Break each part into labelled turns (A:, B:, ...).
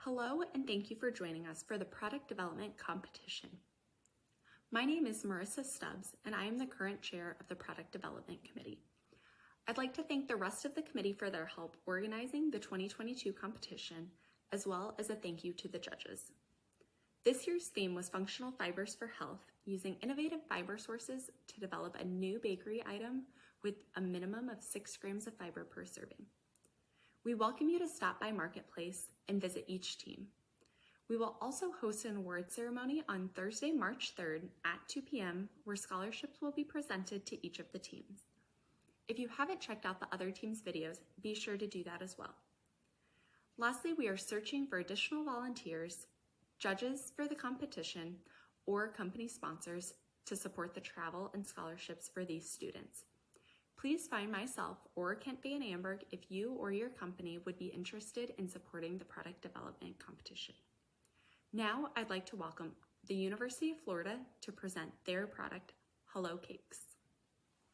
A: Hello, and thank you for joining us for the Product Development Competition. My name is Marissa Stubbs, and I am the current chair of the Product Development Committee. I'd like to thank the rest of the committee for their help organizing the 2022 competition, as well as a thank you to the judges. This year's theme was Functional Fibers for Health, using innovative fiber sources to develop a new bakery item with a minimum of 6 grams of fiber per serving. We welcome you to stop by Marketplace and visit each team. We will also host an award ceremony on Thursday, March 3rd at 2 p.m. where scholarships will be presented to each of the teams. If you haven't checked out the other teams' videos, be sure to do that as well. Lastly, we are searching for additional volunteers, judges for the competition, or company sponsors to support the travel and scholarships for these students. Please find myself or Kent Van Amberg if you or your company would be interested in supporting the product development competition. Now, I'd like to welcome the University of Florida to present their product, Hello Cakes.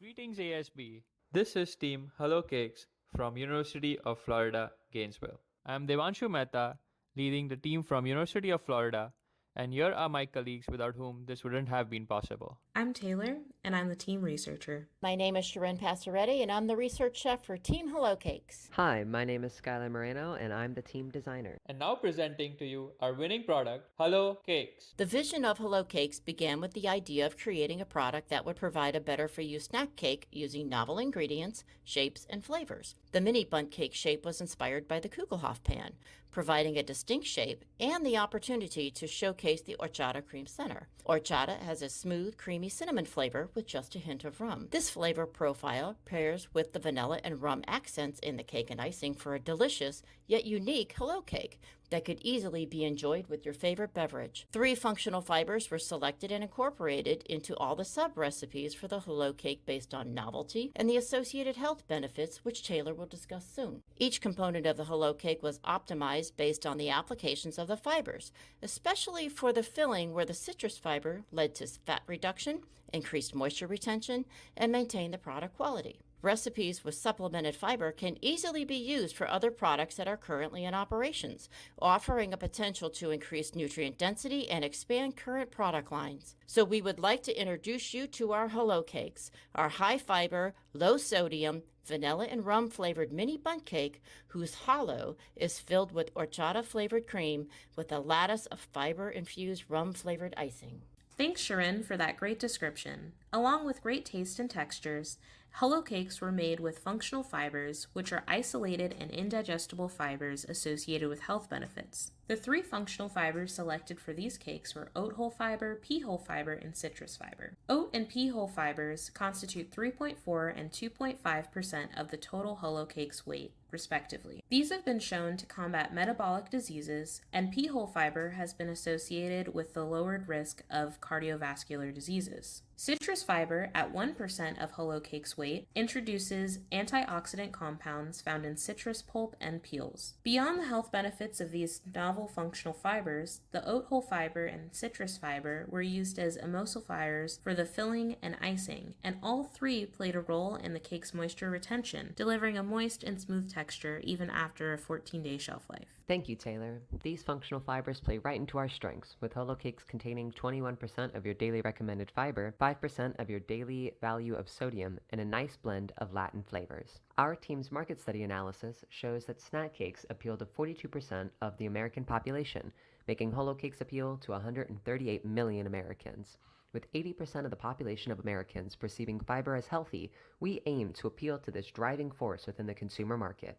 B: Greetings ASB. This is Team Hello Cakes from University of Florida, Gainesville. I'm Devanshu Mehta, leading the team from University of Florida, and here are my colleagues without whom this wouldn't have been possible.
C: I'm Taylor, and I'm the team researcher.
D: My name is Sharon Passaretti, and I'm the research chef for Team Hello Cakes.
E: Hi, my name is Skylar Moreno, and I'm the team designer.
B: And now presenting to you our winning product, Hello Cakes.
D: The vision of Hello Cakes began with the idea of creating a product that would provide a better-for-you snack cake using novel ingredients, shapes, and flavors. The mini bundt cake shape was inspired by the Kugelhof pan, providing a distinct shape and the opportunity to showcase the horchata cream center. Horchata has a smooth, creamy cinnamon flavor with just a hint of rum. This flavor profile pairs with the vanilla and rum accents in the cake and icing for a delicious yet unique Hello Cake that could easily be enjoyed with your favorite beverage. 3 functional fibers were selected and incorporated into all the sub-recipes for the Hello Cake based on novelty and the associated health benefits, which Taylor will discuss soon. Each component of the Hello Cake was optimized based on the applications of the fibers, especially for the filling where the citrus fiber led to fat reduction, increased moisture retention, and maintained the product quality. Recipes with supplemented fiber can easily be used for other products that are currently in operations, offering a potential to increase nutrient density and expand current product lines. So we would like to introduce you to our Hello Cakes, our high fiber, low sodium, vanilla and rum flavored mini bundt cake whose hollow is filled with horchata flavored cream with a lattice of fiber infused rum flavored icing.
C: Thanks, Sharon, for that great description. Along with great taste and textures, Hello Cakes were made with functional fibers, which are isolated and indigestible fibers associated with health benefits. The 3 functional fibers selected for these cakes were oat hull fiber, pea hull fiber, and citrus fiber. Oat and pea hull fibers constitute 3.4 and 2.5% of the total Hello Cakes weight, respectively. These have been shown to combat metabolic diseases, and pea hull fiber has been associated with the lowered risk of cardiovascular diseases. Citrus fiber, at 1% of Hello Cakes weight, introduces antioxidant compounds found in citrus pulp and peels. Beyond the health benefits of these novel functional fibers, the oat hull fiber and citrus fiber were used as emulsifiers for the filling and icing, and all 3 played a role in the cake's moisture retention, delivering a moist and smooth texture even after a 14-day shelf life.
E: Thank you, Taylor. These functional fibers play right into our strengths, with Hello Cakes containing 21% of your daily recommended fiber, 5% of your daily value of sodium, and a nice blend of Latin flavors. Our team's market study analysis shows that snack cakes appeal to 42% of the American population, making Hello Cakes appeal to 138 million Americans. With 80% of the population of Americans perceiving fiber as healthy, we aim to appeal to this driving force within the consumer market.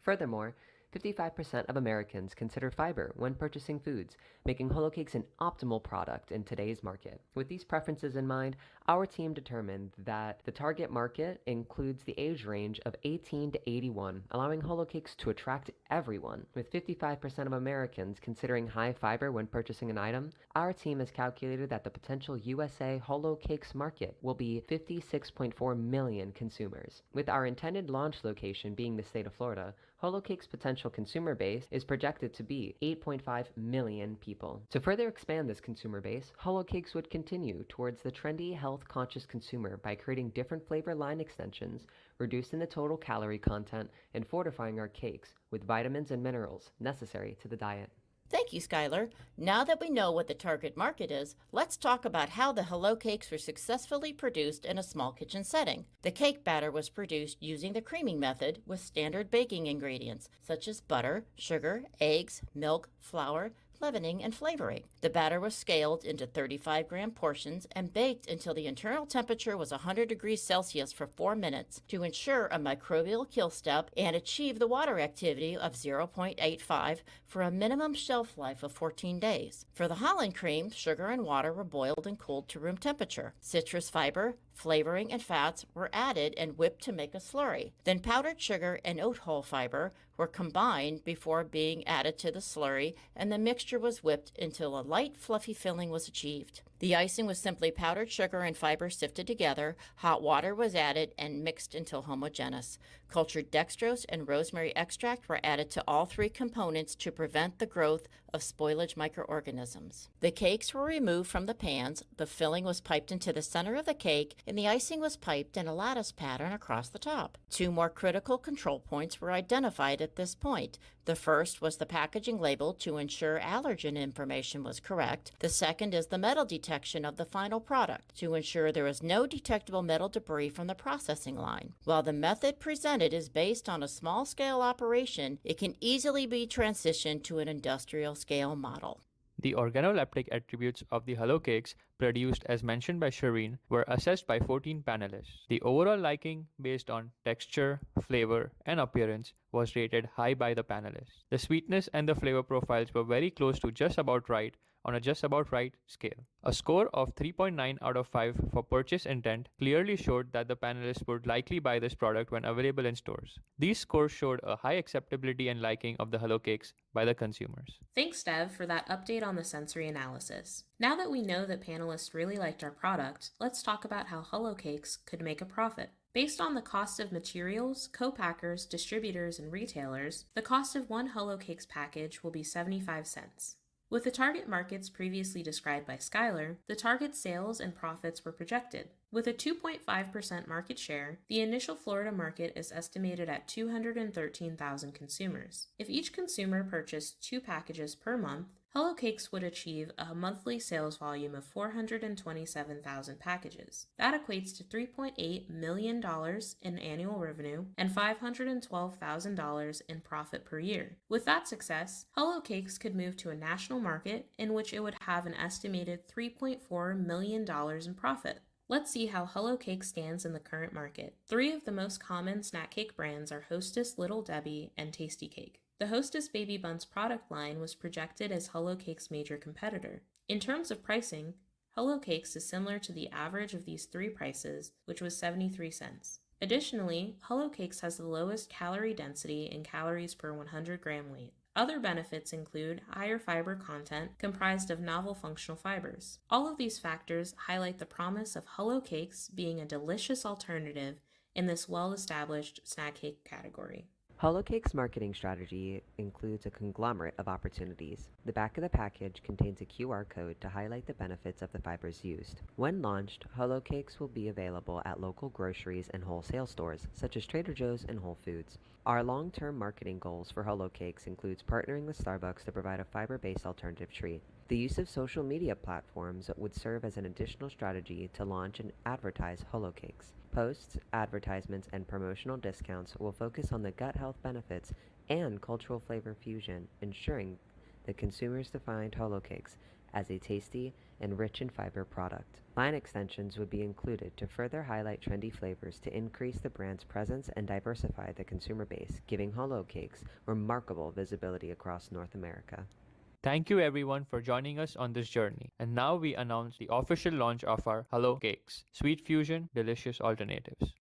E: Furthermore, 55% of Americans consider fiber when purchasing foods, making Hello Cakes an optimal product in today's market. With these preferences in mind, our team determined that the target market includes the age range of 18 to 81, allowing Hello Cakes to attract everyone. With 55% of Americans considering high fiber when purchasing an item, our team has calculated that the potential USA Hello Cakes market will be 56.4 million consumers. With our intended launch location being the state of Florida, Hello Cakes' potential consumer base is projected to be 8.5 million people. To further expand this consumer base, Hello Cakes would continue towards the trendy, health-conscious consumer by creating different flavor line extensions, reducing the total calorie content, and fortifying our cakes with vitamins and minerals necessary to the diet.
D: Thank you, Skylar. Now that we know what the target market is, let's talk about how the Hello Cakes were successfully produced in a small kitchen setting. The cake batter was produced using the creaming method with standard baking ingredients such as butter, sugar, eggs, milk, flour, leavening, and flavoring. The batter was scaled into 35-gram portions and baked until the internal temperature was 100 degrees Celsius for 4 minutes to ensure a microbial kill step and achieve the water activity of 0.85 for a minimum shelf life of 14 days. For the Holland cream, sugar and water were boiled and cooled to room temperature. Citrus fiber, flavoring, and fats were added and whipped to make a slurry. Then powdered sugar and oat hull fiber were combined before being added to the slurry, and the mixture was whipped until a light, fluffy filling was achieved. The icing was simply powdered sugar and fiber sifted together. Hot water was added and mixed until homogeneous. Cultured dextrose and rosemary extract were added to all three components to prevent the growth of spoilage microorganisms. The cakes were removed from the pans, the filling was piped into the center of the cake, and the icing was piped in a lattice pattern across the top. Two more critical control points were identified at this point. The first was the packaging label to ensure allergen information was correct. The second is the metal detection of the final product to ensure there is no detectable metal debris from the processing line. While the method presented is based on a small-scale operation, it can easily be transitioned to an industrial-scale model.
B: The organoleptic attributes of the Hello Cakes produced as mentioned by Shireen were assessed by 14 panelists. The overall liking based on texture, flavor, and appearance was rated high by the panelists. The sweetness and the flavor profiles were very close to just about right on a just about right scale. A score of 3.9 out of 5 for purchase intent clearly showed that the panelists would likely buy this product when available in stores. These scores showed a high acceptability and liking of the Hello Cakes by the consumers.
C: Thanks, Dev, for that update on the sensory analysis. Now that we know that panelists really liked our product, let's talk about how Hello Cakes could make a profit. Based on the cost of materials, co-packers, distributors, and retailers, the cost of one Hello Cakes package will be 75 cents. With the target markets previously described by Skylar, the target sales and profits were projected. With a 2.5% market share, the initial Florida market is estimated at 213,000 consumers. If each consumer purchased 2 packages per month, Hello Cakes would achieve a monthly sales volume of 427,000 packages. That equates to $3.8 million in annual revenue and $512,000 in profit per year. With that success, Hello Cakes could move to a national market in which it would have an estimated $3.4 million in profit. Let's see how Hello Cakes stands in the current market. 3 of the most common snack cake brands are Hostess, Little Debbie, and Tasty Cake. The Hostess Baby Buns product line was projected as Hello Cakes' major competitor. In terms of pricing, Hello Cakes is similar to the average of these 3 prices, which was 73 cents. Additionally, Hello Cakes has the lowest calorie density in calories per 100 gram weight. Other benefits include higher fiber content comprised of novel functional fibers. All of these factors highlight the promise of Hello Cakes being a delicious alternative in this well-established snack cake category.
E: Hello Cake's marketing strategy includes a conglomerate of opportunities. The back of the package contains a QR code to highlight the benefits of the fibers used. When launched, Hello Cakes will be available at local groceries and wholesale stores, such as Trader Joe's and Whole Foods. Our long-term marketing goals for Hello Cakes includes partnering with Starbucks to provide a fiber-based alternative treat. The use of social media platforms would serve as an additional strategy to launch and advertise Hello Cakes. Posts, advertisements, and promotional discounts will focus on the gut health benefits and cultural flavor fusion, ensuring that consumers define Hello Cakes as a tasty and rich in fiber product. Line extensions would be included to further highlight trendy flavors to increase the brand's presence and diversify the consumer base, giving Hello Cakes remarkable visibility across North America.
B: Thank you everyone for joining us on this journey. And now we announce the official launch of our Hello Cakes, Sweet Fusion Delicious Alternatives.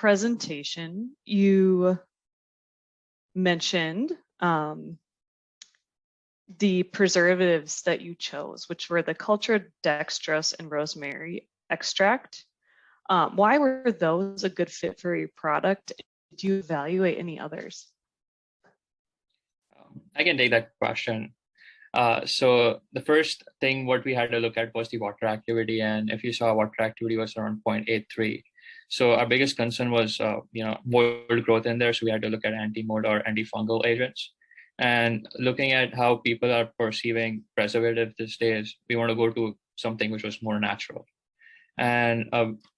F: presentation, you mentioned the preservatives that you chose, which were the cultured dextrose and rosemary extract. Why were those a good fit for your product? Do you evaluate any others?
B: I can take that question. So the first thing what we had to look at was the water activity, and if you saw, water activity was around 0.83. So our biggest concern was mold growth in there, so we had to look at anti-mold or antifungal agents. And looking at how people are perceiving preservative these days, we want to go to something which was more natural. And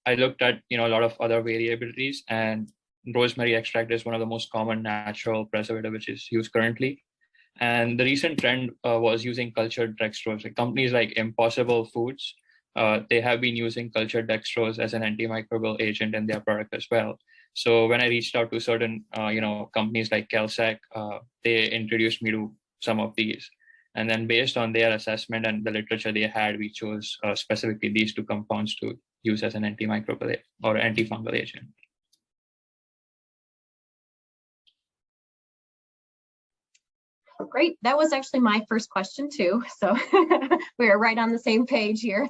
B: I looked at a lot of other variabilities, and rosemary extract is one of the most common natural preservative which is used currently. And the recent trend was using cultured dextrose. Like companies like Impossible Foods, they have been using cultured dextrose as an antimicrobial agent in their product as well. So when I reached out to certain companies like Kelsec, they introduced me to some of these. And then based on their assessment and the literature they had, we chose specifically these two compounds to use as an antimicrobial or antifungal agent.
G: Great. That was actually my first question too. So we are right on the same page here.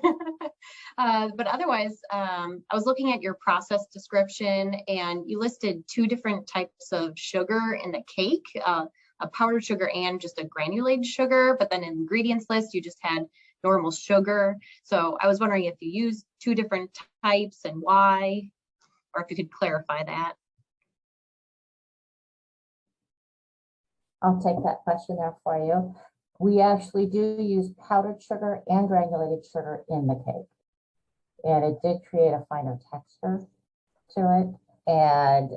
G: But otherwise, I was looking at your process description, and you listed 2 different types of sugar in the cake, a powdered sugar and just a granulated sugar. But then in the ingredients list, you just had normal sugar. So I was wondering if you used 2 different types and why, or if you could clarify that.
H: I'll take that question there for you. We actually do use powdered sugar and granulated sugar in the cake. And it did create a finer texture to it. And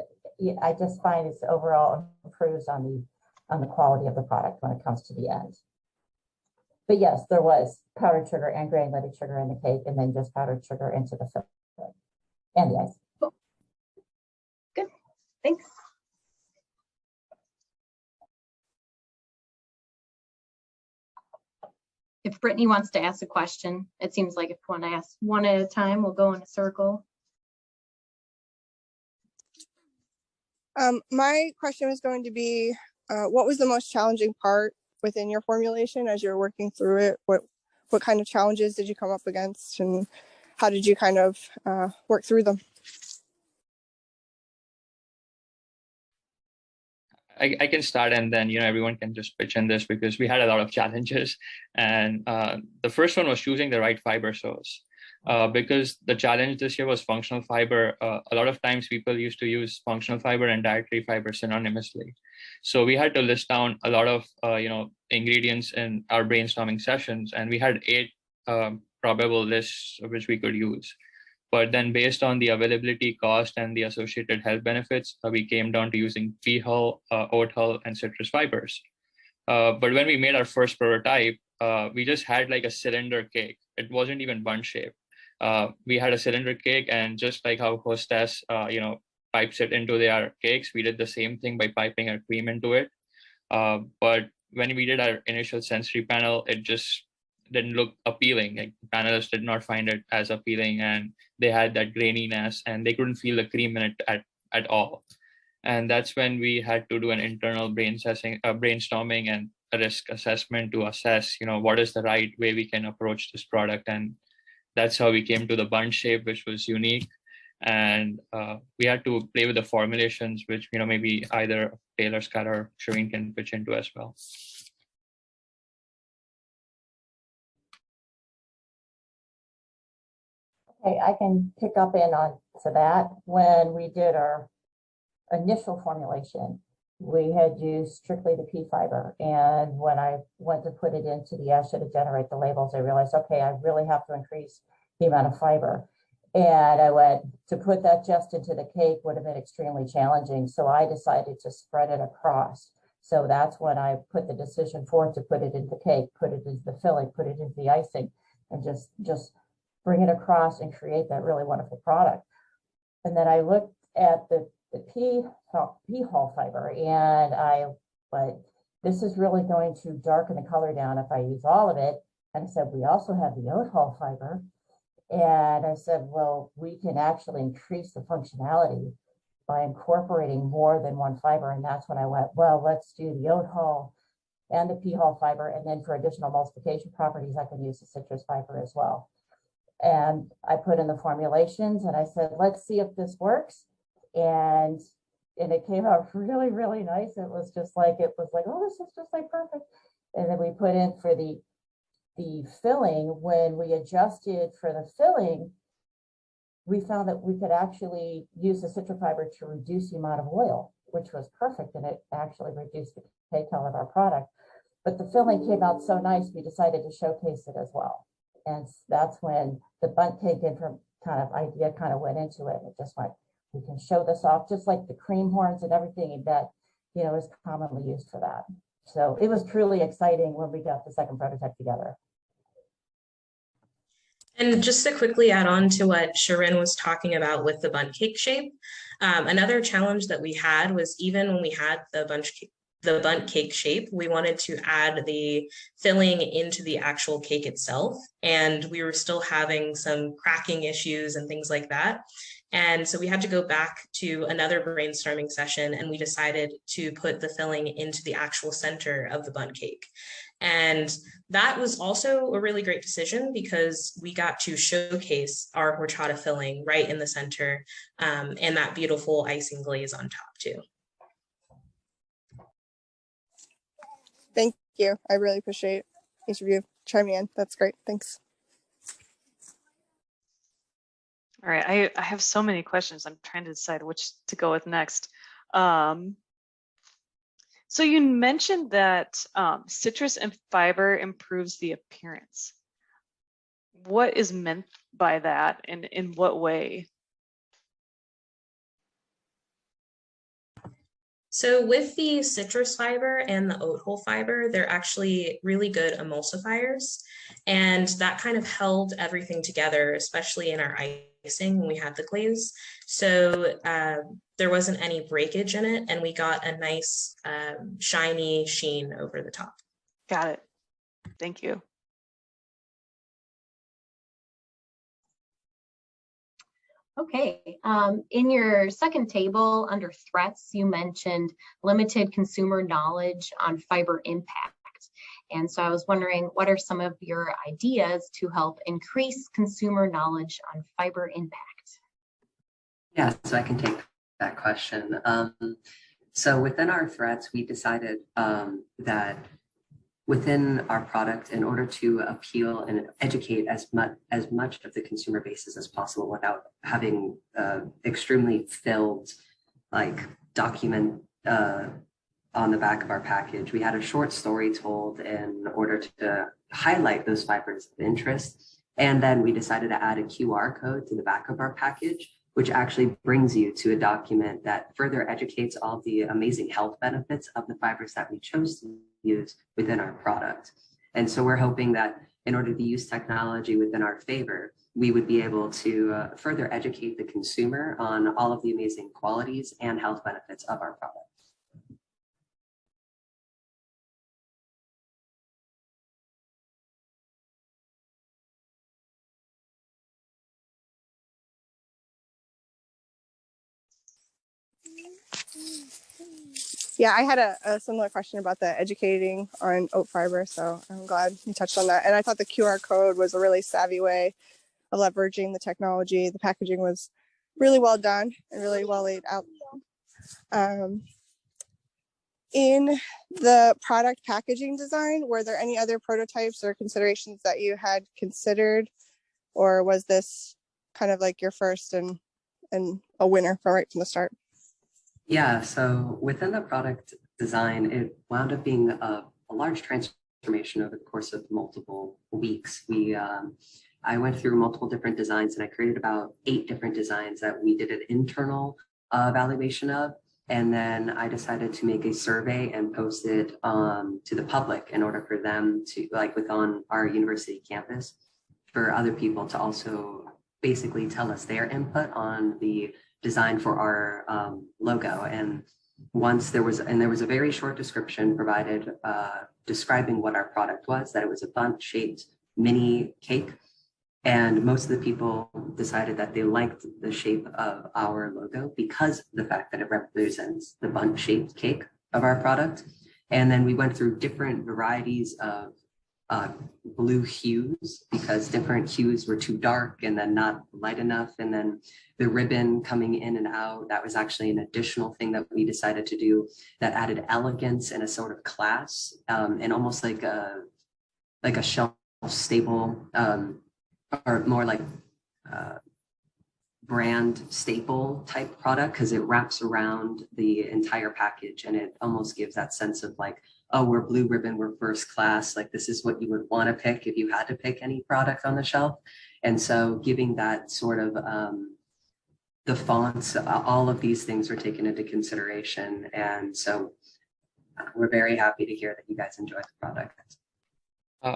H: I just find it's overall improves on the quality of the product when it comes to the end. But yes, there was powdered sugar and granulated sugar in the cake, and then just powdered sugar into the filling and the ice.
G: Cool. Good, thanks. If Brittany wants to ask a question, it seems like if you want to ask one at a time, we'll go in a circle.
I: My question was going to be, what was the most challenging part within your formulation as you're working through it? What kind of challenges did you come up against, and how did you kind of work through them?
B: I can start, and then everyone can just pitch in this, because we had a lot of challenges. And the first one was choosing the right fiber source, because the challenge this year was functional fiber. A lot of times people used to use functional fiber and dietary fiber synonymously. So we had to list down a lot of ingredients in our brainstorming sessions, and we had 8 probable lists which we could use. But then based on the availability, cost, and the associated health benefits, we came down to using pea hull, oat hull, and citrus fibers. But when we made our first prototype, we just had like a cylinder cake. It wasn't even bun shaped. We had a cylinder cake, and just like how Hostess, pipes it into their cakes, we did the same thing by piping our cream into it. But when we did our initial sensory panel, it just didn't look appealing. Like, panelists did not find it as appealing, and they had that graininess, and they couldn't feel the cream in it at all. And that's when we had to do an internal brainstorming and a risk assessment to assess, what is the right way we can approach this product. And that's how we came to the bun shape, which was unique. And we had to play with the formulations, which maybe either Taylor, Scott, or Shireen can pitch into as well.
H: Okay, I can pick up in on to that. When we did our initial formulation, we had used strictly the pea fiber. And when I went to put it into the ESHA to generate the labels, I realized, okay, I really have to increase the amount of fiber. And I went to put that just into the cake would have been extremely challenging. So I decided to spread it across. So that's when I put the decision forth to put it into the cake, put it into the filling, put it into the icing, and just bring it across and create that really wonderful product. And then I looked at the pea hull fiber, and I went, this is really going to darken the color down if I use all of it. And I said, we also have the oat hull fiber. And I said, well, we can actually increase the functionality by incorporating more than one fiber. And that's when I went, well, let's do the oat hull and the pea hull fiber. And then for additional emulsification properties, I can use the citrus fiber as well. And I put in the formulations and I said, let's see if this works. And it came out really, really nice. It was like, oh, this is just like perfect. And then we put in for the filling. When we adjusted for the filling, we found that we could actually use the citrus fiber to reduce the amount of oil, which was perfect. And it actually reduced the kcal of our product. But the filling came out so nice, we decided to showcase it as well. And that's when the bundt cake idea kind of went into it. It just went, we can show this off, just like the cream horns and everything that, is commonly used for that. So it was truly exciting when we got the second prototype together.
C: And just to quickly add on to what Sharon was talking about with the bundt cake shape, another challenge that we had was even when we had the bundt cake shape, we wanted to add the filling into the actual cake itself. And we were still having some cracking issues and things like that. And so we had to go back to another brainstorming session, and we decided to put the filling into the actual center of the bundt cake. And that was also a really great decision because we got to showcase our horchata filling right in the center, and that beautiful icing glaze on top too.
I: Thank you. I really appreciate each of you chiming in. That's great. Thanks.
F: All right, I have so many questions. I'm trying to decide which to go with next. So you mentioned that citrus and fiber improves the appearance. What is meant by that, and in what way?
C: So with the citrus fiber and the oat hull fiber, they're actually really good emulsifiers. And that kind of held everything together, especially in our icing when we had the glaze. So there wasn't any breakage in it, and we got a nice shiny sheen over the top.
F: Got it. Thank you.
G: Okay, in your second table under threats, you mentioned limited consumer knowledge on fiber impact. And so I was wondering, what are some of your ideas to help increase consumer knowledge on fiber impact?
E: Yeah, so I can take that question. So within our threats, we decided that within our product, in order to appeal and educate as much of the consumer bases as possible without having extremely filled document on the back of our package, we had a short story told in order to highlight those fibers of interest. And then we decided to add a QR code to the back of our package, which actually brings you to a document that further educates all the amazing health benefits of the fibers that we chose to use within our product. And so we're hoping that in order to use technology within our favor, we would be able to further educate the consumer on all of the amazing qualities and health benefits of our product.
I: Yeah, I had a similar question about the educating on oat fiber, so I'm glad you touched on that. And I thought the QR code was a really savvy way of leveraging the technology. The packaging was really well done and really well laid out. In the product packaging design, were there any other prototypes or considerations that you had considered, or was this kind of like your first and a winner from right from the start?
E: Yeah, so within the product design, it wound up being a large transformation over the course of multiple weeks. I went through multiple different designs, and I created about 8 different designs that we did an internal evaluation of. And then I decided to make a survey and post it to the public in order for them to, on our university campus, for other people to also basically tell us their input on the design for our logo. And there was a very short description provided describing what our product was, that it was a bundt shaped mini cake.
J: And most of the people decided that they liked the shape of our logo because of the fact that it represents the bundt-shaped cake of our product. And then we went through different varieties of blue hues because different hues were too dark and then not light enough. And then the ribbon coming in and out, that was actually an additional thing that we decided to do that added elegance and a sort of class, and almost like a shelf staple, or more like brand staple type product, because it wraps around the entire package and it almost gives that sense of like, oh, we're blue ribbon, we're first class, like this is what you would want to pick if you had to pick any product on the shelf. And so giving that sort of the fonts, all of these things were taken into consideration. And so we're very happy to hear that you guys enjoy the product.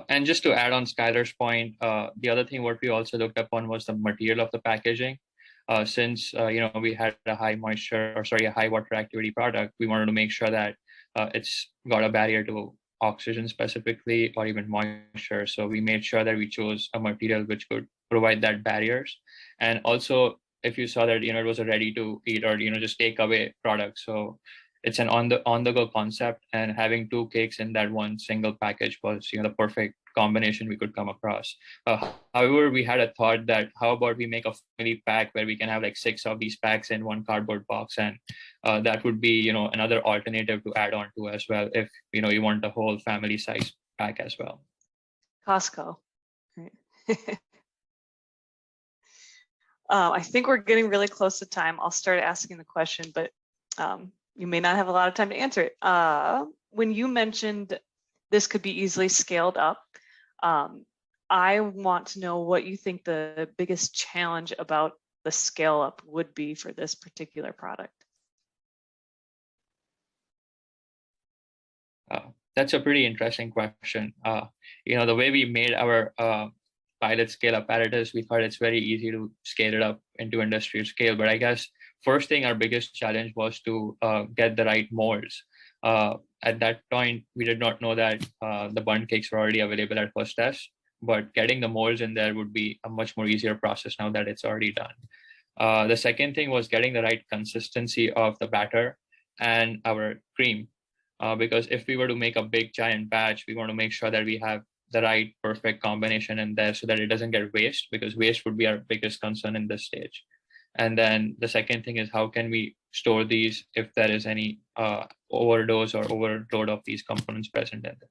B: And just to add on Skylar's point, the other thing what we also looked upon was the material of the packaging. Since we had a high water activity product, we wanted to make sure that it's got a barrier to oxygen specifically, or even moisture. So we made sure that we chose a material which could provide that barriers. And also, if you saw that it was a ready to eat or just take away product. So it's an on the go concept, and having 2 cakes in that one single package was the perfect combination we could come across. However, we had a thought that how about we make a family pack where we can have like 6 of these packs in one cardboard box, and that would be another alternative to add on to as well if you want the whole family size pack as well.
F: Costco. Right. I think we're getting really close to time. I'll start asking the question, but you may not have a lot of time to answer it. When you mentioned this could be easily scaled up, I want to know what you think the biggest challenge about the scale up would be for this particular product.
B: That's a pretty interesting question. The way we made our pilot scale apparatus, we thought it's very easy to scale it up into industrial scale. But I guess first thing, our biggest challenge was to get the right molds. At that point, we did not know that the bundt cakes were already available at first test, but getting the molds in there would be a much more easier process now that it's already done. The second thing was getting the right consistency of the batter and our cream. Because if we were to make a big giant batch, we want to make sure that we have the right perfect combination in there so that it doesn't get waste, because waste would be our biggest concern in this stage. And then the second thing is how can we store these if there is any overdose or overload of these components present in there.